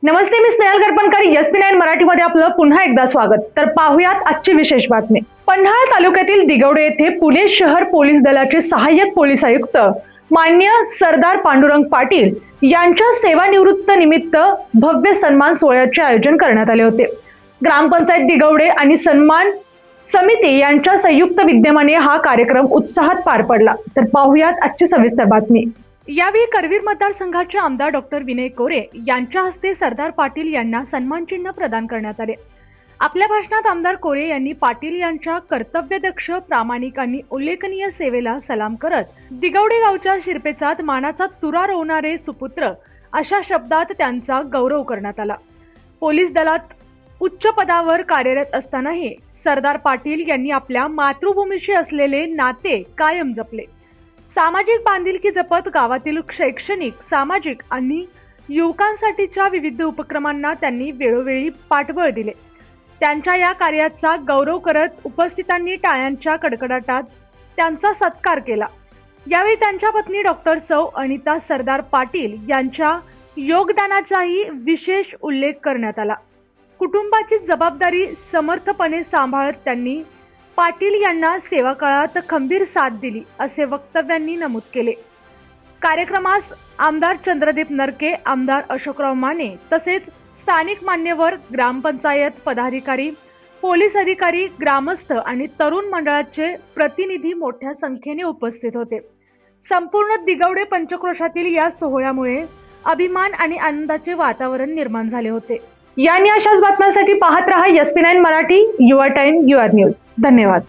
नमस्ते, मी Snehal गरपणकर. SP9 मराठीमध्ये आपलं पुन्हा एकदा स्वागत. तर पाहुयात आजची विशेष बातमी. पन्हाळा तालुक्यातील दिगवडे येथे पुणे शहर पोलीस दलाचे सहाय्यक पोलीस आयुक्त मान्य सरदार पांडुरंग पाटील यांच्या सेवानिवृत्त निमित्त भव्य सन्मान सोहळ्याचे आयोजन करण्यात आले होते. ग्रामपंचायत दिगवडे आणि सन्मान समिती यांच्या संयुक्त विद्यमाने हा कार्यक्रम उत्साहात पार पडला. तर पाहुयात आजची सविस्तर बातमी. यावेळी करवीर मतदारसंघाचे आमदार डॉक्टर विनय कोरे यांच्या हस्ते सरदार पाटील यांना सन्मानचिन्ह प्रदान करण्यात आले. आपल्या भाषणात आमदार कोरे यांनी पाटील यांच्या कर्तव्यदक्ष, प्रामाणिक आणि उल्लेखनीय सेवेला सलाम करत दिगवडे गावच्या शिरपेचात मानाचा तुरा रोवणारे सुपुत्र अशा शब्दात त्यांचा गौरव करण्यात आला. पोलीस दलात उच्च पदावर कार्यरत असतानाही सरदार पाटील यांनी आपल्या मातृभूमीशी असलेले नाते कायम जपले. सामाजिक बांधिलकी जपत गावातील शैक्षणिक, सामाजिक आणि युवकांसाठीच्या विविध उपक्रमांना त्यांनी वेळोवेळी पाठबळ दिले. त्यांच्या या कार्याचा गौरव करत उपस्थितांनी टाळ्यांच्या कडकडाटात त्यांचा सत्कार केला. यावेळी त्यांच्या पत्नी डॉक्टर सौ अनिता सरदार पाटील यांच्या योगदानाचाही विशेष उल्लेख करण्यात आला. कुटुंबाची जबाबदारी समर्थपणे सांभाळत त्यांनी पाटील यांना सेवा काळात खंबीर साथ दिली असे वक्तव्यांनी नमूद केले. कार्यक्रमास आमदार चंद्रदीप नरके, आमदार अशोकराव माने तसेच स्थानिक मान्यवर, ग्रामपंचायत पदाधिकारी, पोलीस अधिकारी, ग्रामस्थ आणि तरुण मंडळाचे प्रतिनिधी मोठ्या संख्येने उपस्थित होते. संपूर्ण दिगवडे पंचक्रोशातील या सोहळ्यामुळे अभिमान आणि आनंदाचे वातावरण निर्माण झाले होते. यांनी अशाच बातम्यांसाठी पाहत रहा SP9 Marathi. Your time, your news. धन्यवाद.